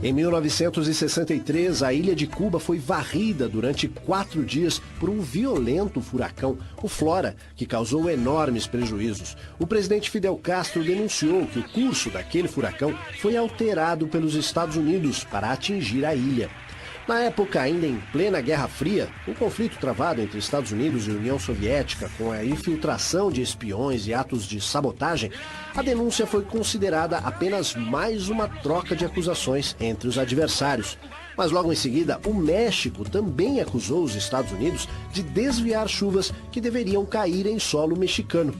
Em 1963, a ilha de Cuba foi varrida durante 4 dias por um violento furacão, o Flora, que causou enormes prejuízos. O presidente Fidel Castro denunciou que o curso daquele furacão foi alterado pelos Estados Unidos para atingir a ilha. Na época, ainda em plena Guerra Fria, o conflito travado entre Estados Unidos e União Soviética, com a infiltração de espiões e atos de sabotagem, a denúncia foi considerada apenas mais uma troca de acusações entre os adversários. Mas logo em seguida, o México também acusou os Estados Unidos de desviar chuvas que deveriam cair em solo mexicano.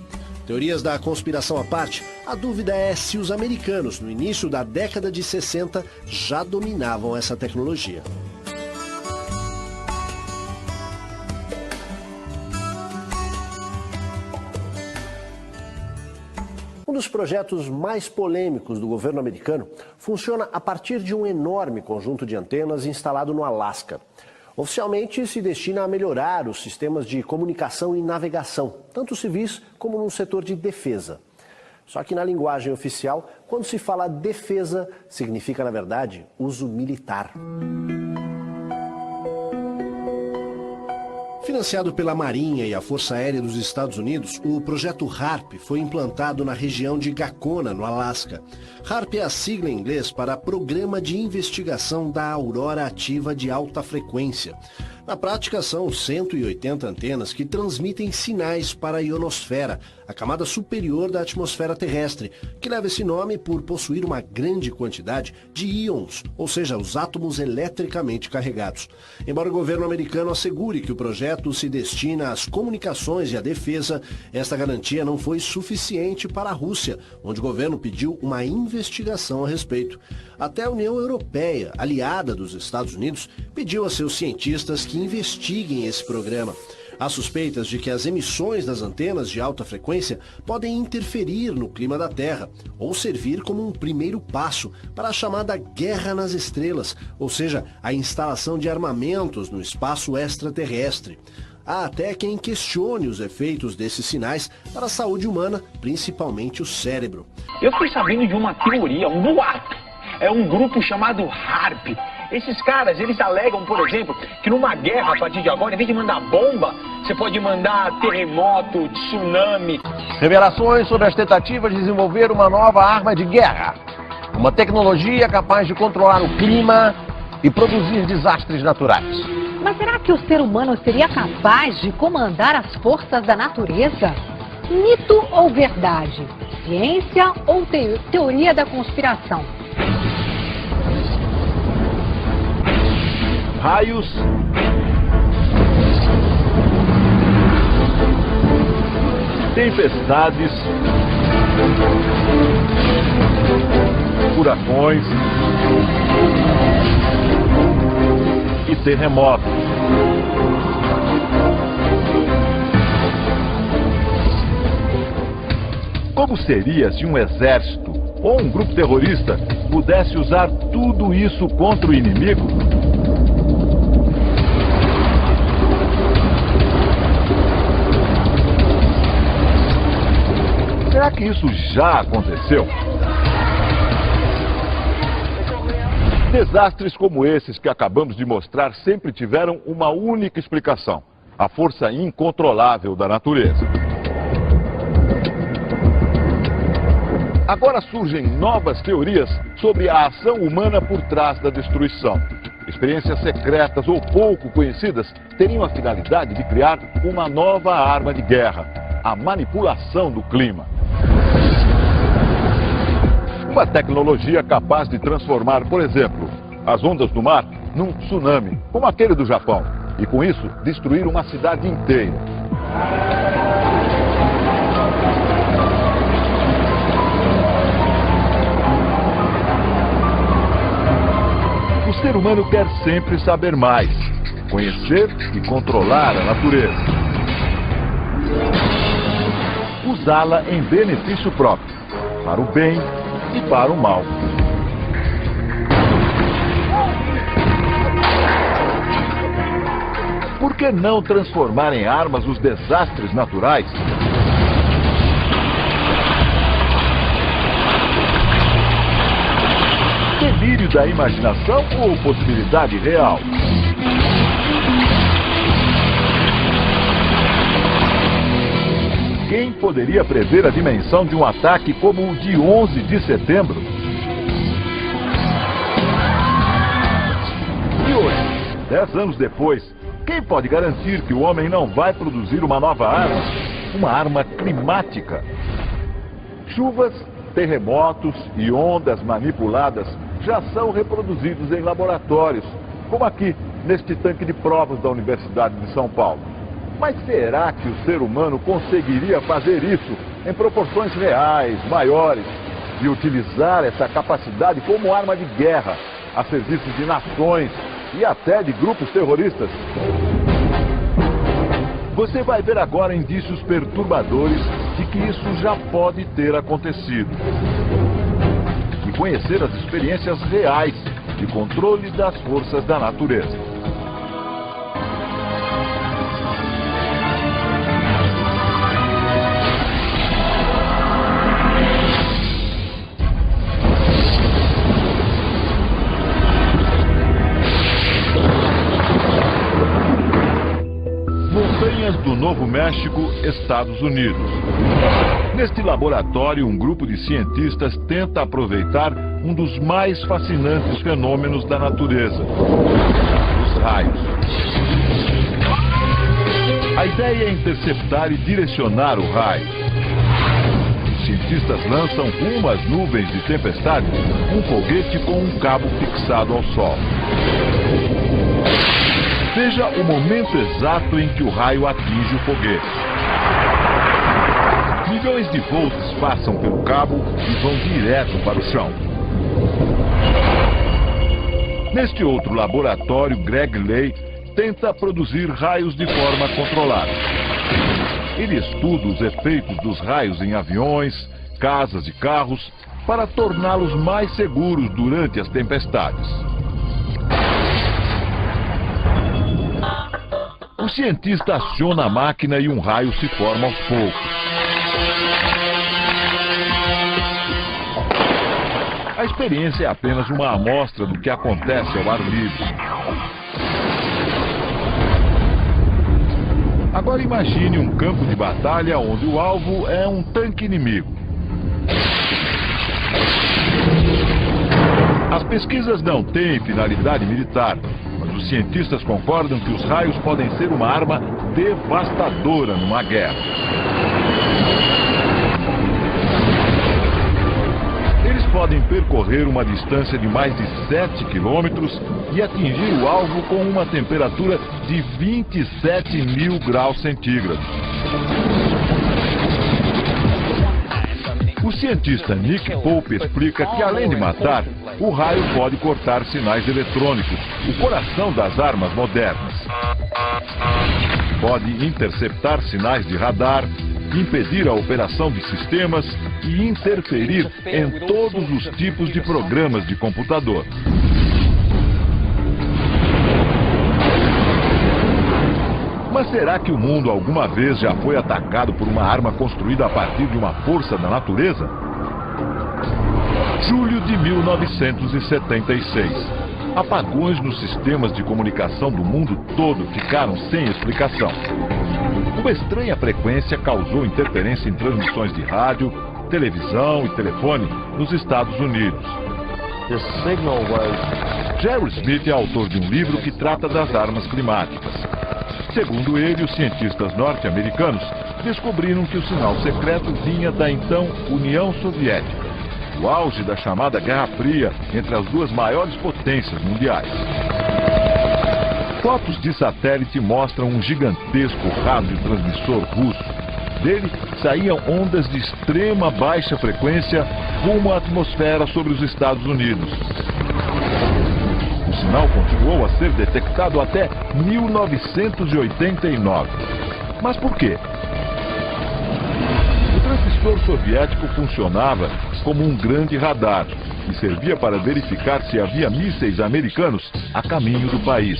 Teorias da conspiração à parte, a dúvida é se os americanos, no início da década de 60, já dominavam essa tecnologia. Um dos projetos mais polêmicos do governo americano funciona a partir de um enorme conjunto de antenas instalado no Alasca. Oficialmente se destina a melhorar os sistemas de comunicação e navegação, tanto civis como no setor de defesa. Só que na linguagem oficial, quando se fala defesa, significa, na verdade, uso militar. Financiado pela Marinha e a Força Aérea dos Estados Unidos, o projeto HARP foi implantado na região de Gacona, no Alasca. HARP é a sigla em inglês para Programa de Investigação da Aurora Ativa de Alta Frequência. Na prática, são 180 antenas que transmitem sinais para a ionosfera, a camada superior da atmosfera terrestre, que leva esse nome por possuir uma grande quantidade de íons, ou seja, os átomos eletricamente carregados. Embora o governo americano assegure que o projeto se destina às comunicações e à defesa, esta garantia não foi suficiente para a Rússia, onde o governo pediu uma investigação a respeito. Até a União Europeia, aliada dos Estados Unidos, pediu a seus cientistas que investiguem esse programa. Há suspeitas de que as emissões das antenas de alta frequência podem interferir no clima da Terra ou servir como um primeiro passo para a chamada Guerra nas Estrelas, ou seja, a instalação de armamentos no espaço extraterrestre. Há até quem questione os efeitos desses sinais para a saúde humana, principalmente o cérebro. Eu fui sabendo de uma teoria, um boato. É um grupo chamado HARP. Esses caras, eles alegam, por exemplo, que numa guerra, a partir de agora, em vez de mandar bomba, você pode mandar terremoto, tsunami. Revelações sobre as tentativas de desenvolver uma nova arma de guerra. Uma tecnologia capaz de controlar o clima e produzir desastres naturais. Mas será que o ser humano seria capaz de comandar as forças da natureza? Mito ou verdade? Ciência ou teoria da conspiração? Raios, tempestades, furacões e terremotos. Como seria se um exército ou um grupo terrorista pudesse usar tudo isso contra o inimigo? Será que isso já aconteceu? Desastres como esses que acabamos de mostrar sempre tiveram uma única explicação: a força incontrolável da natureza. Agora surgem novas teorias sobre a ação humana por trás da destruição. Experiências secretas ou pouco conhecidas teriam a finalidade de criar uma nova arma de guerra: a manipulação do clima. Uma tecnologia capaz de transformar, por exemplo, as ondas do mar num tsunami, como aquele do Japão, e com isso destruir uma cidade inteira. O ser humano quer sempre saber mais, conhecer e controlar a natureza. Usá-la em benefício próprio, para o bem e para o mal. Por que não transformar em armas os desastres naturais? Delírio da imaginação ou possibilidade real? Quem poderia prever a dimensão de um ataque como o de 11 de setembro? E hoje, 10 anos depois, quem pode garantir que o homem não vai produzir uma nova arma? Uma arma climática? Chuvas, terremotos e ondas manipuladas já são reproduzidos em laboratórios, como aqui, neste tanque de provas da Universidade de São Paulo. Mas será que o ser humano conseguiria fazer isso em proporções reais, maiores, e utilizar essa capacidade como arma de guerra a serviço de nações e até de grupos terroristas? Você vai ver agora indícios perturbadores de que isso já pode ter acontecido. E conhecer as experiências reais de controle das forças da natureza. Do Novo México, Estados Unidos. Neste laboratório, um grupo de cientistas tenta aproveitar um dos mais fascinantes fenômenos da natureza: os raios. A ideia é interceptar e direcionar o raio. Os cientistas lançam rumo às nuvens de tempestade um foguete com um cabo fixado ao Sol. Veja o momento exato em que o raio atinge o foguete. Milhões de volts passam pelo cabo e vão direto para o chão. Neste outro laboratório, Greg Ley tenta produzir raios de forma controlada. Ele estuda os efeitos dos raios em aviões, casas e carros para torná-los mais seguros durante as tempestades. O cientista aciona a máquina e um raio se forma aos poucos. A experiência é apenas uma amostra do que acontece ao ar livre. Agora imagine um campo de batalha onde o alvo é um tanque inimigo. As pesquisas não têm finalidade militar. Os cientistas concordam que os raios podem ser uma arma devastadora numa guerra. Eles podem percorrer uma distância de mais de 7 quilômetros e atingir o alvo com uma temperatura de 27.000 graus centígrados. O cientista Nick Pope explica que, além de matar, o raio pode cortar sinais eletrônicos, o coração das armas modernas. Pode interceptar sinais de radar, impedir a operação de sistemas e interferir em todos os tipos de programas de computador. Mas será que o mundo alguma vez já foi atacado por uma arma construída a partir de uma força da natureza? Julho de 1976. Apagões nos sistemas de comunicação do mundo todo ficaram sem explicação. Uma estranha frequência causou interferência em transmissões de rádio, televisão e telefone nos Estados Unidos. Jerry Smith é autor de um livro que trata das armas climáticas. Segundo ele, os cientistas norte-americanos descobriram que o sinal secreto vinha da então União Soviética, o auge da chamada Guerra Fria entre as duas maiores potências mundiais. Fotos de satélite mostram um gigantesco radiotransmissor russo. Dele saíam ondas de extrema baixa frequência rumo à atmosfera sobre os Estados Unidos. O sinal continuou a ser detectado até 1989. Mas por quê? O transmissor soviético funcionava como um grande radar e servia para verificar se havia mísseis americanos a caminho do país.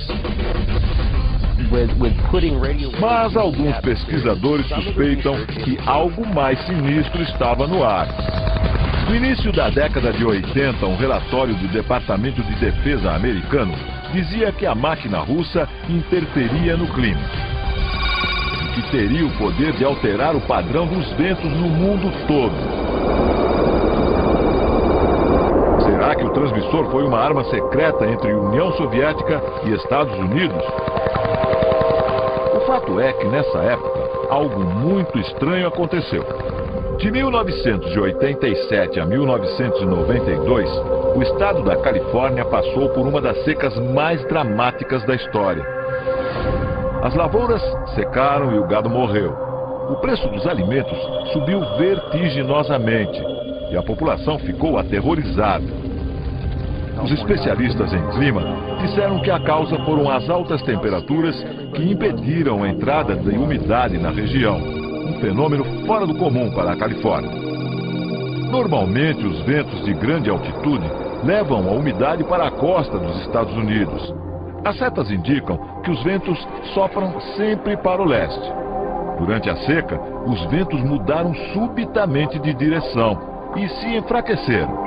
Mas alguns pesquisadores suspeitam que algo mais sinistro estava no ar. No início da década de 80, um relatório do Departamento de Defesa americano dizia que a máquina russa interferia no clima e que teria o poder de alterar o padrão dos ventos no mundo todo. Será que o transmissor foi uma arma secreta entre União Soviética e Estados Unidos? O fato é que, nessa época, algo muito estranho aconteceu. De 1987 a 1992, o estado da Califórnia passou por uma das secas mais dramáticas da história. As lavouras secaram e o gado morreu. O preço dos alimentos subiu vertiginosamente e a população ficou aterrorizada. Os especialistas em clima disseram que a causa foram as altas temperaturas que impediram a entrada de umidade na região, um fenômeno fora do comum para a Califórnia. Normalmente, os ventos de grande altitude levam a umidade para a costa dos Estados Unidos. As setas indicam que os ventos sopram sempre para o leste. Durante a seca, os ventos mudaram subitamente de direção e se enfraqueceram.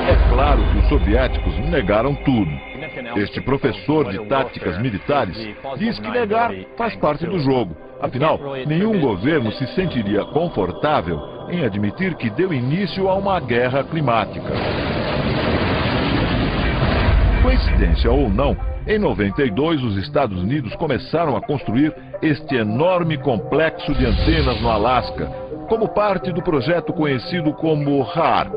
É claro que os soviéticos negaram tudo. Este professor de táticas militares diz que negar faz parte do jogo. Afinal, nenhum governo se sentiria confortável em admitir que deu início a uma guerra climática. Coincidência ou não, em 92 os Estados Unidos começaram a construir este enorme complexo de antenas no Alasca, como parte do projeto conhecido como HAARP.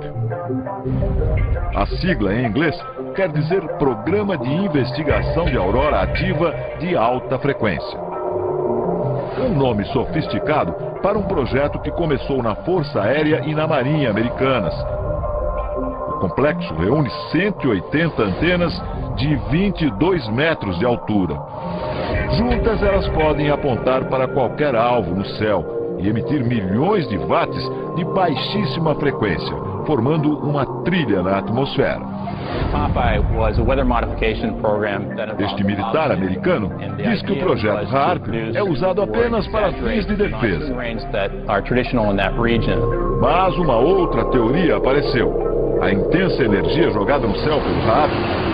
A sigla em inglês quer dizer Programa de Investigação de Aurora Ativa de Alta Frequência. Um nome sofisticado para um projeto que começou na Força Aérea e na Marinha Americanas. O complexo reúne 180 antenas de 22 metros de altura. Juntas, elas podem apontar para qualquer alvo no céu e emitir milhões de watts de baixíssima frequência, formando uma trilha na atmosfera. Este militar americano diz que o projeto HAARP é usado apenas para fins de defesa. Mas uma outra teoria apareceu. A intensa energia jogada no céu pelo HAARP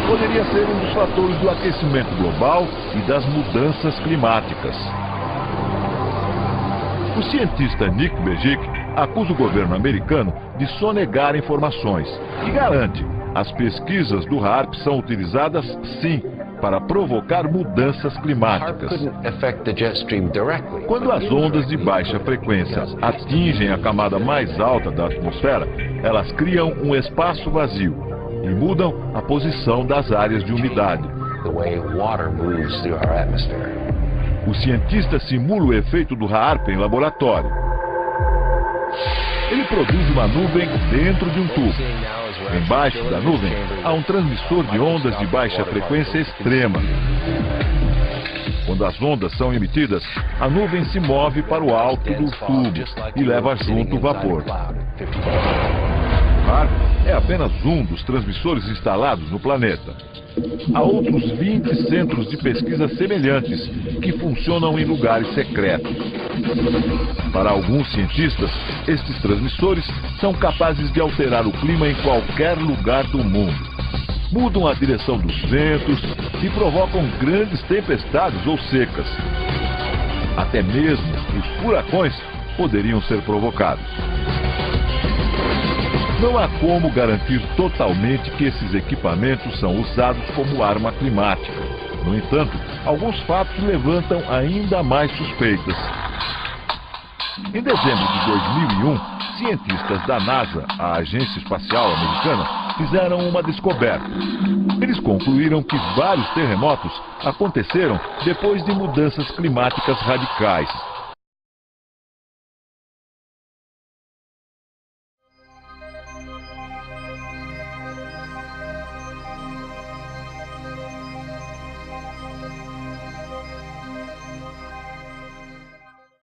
poderia ser um dos fatores do aquecimento global e das mudanças climáticas. O cientista Nick Bejic acusa o governo americano de sonegar informações e garante: as pesquisas do HAARP são utilizadas, sim, para provocar mudanças climáticas. Quando as ondas de baixa frequência atingem a camada mais alta da atmosfera, elas criam um espaço vazio e mudam a posição das áreas de umidade. O cientista simula o efeito do HAARP em laboratório. Ele produz uma nuvem dentro de um tubo. Embaixo da nuvem há um transmissor de ondas de baixa frequência extrema. Quando as ondas são emitidas, a nuvem se move para o alto do tubo e leva junto o vapor. O HAARP é apenas um dos transmissores instalados no planeta. Há outros 20 centros de pesquisa semelhantes que funcionam em lugares secretos. Para alguns cientistas, estes transmissores são capazes de alterar o clima em qualquer lugar do mundo. Mudam a direção dos ventos e provocam grandes tempestades ou secas. Até mesmo os furacões poderiam ser provocados. Não há como garantir totalmente que esses equipamentos são usados como arma climática. No entanto, alguns fatos levantam ainda mais suspeitas. Em dezembro de 2001, cientistas da NASA, a Agência Espacial Americana, fizeram uma descoberta. Eles concluíram que vários terremotos aconteceram depois de mudanças climáticas radicais.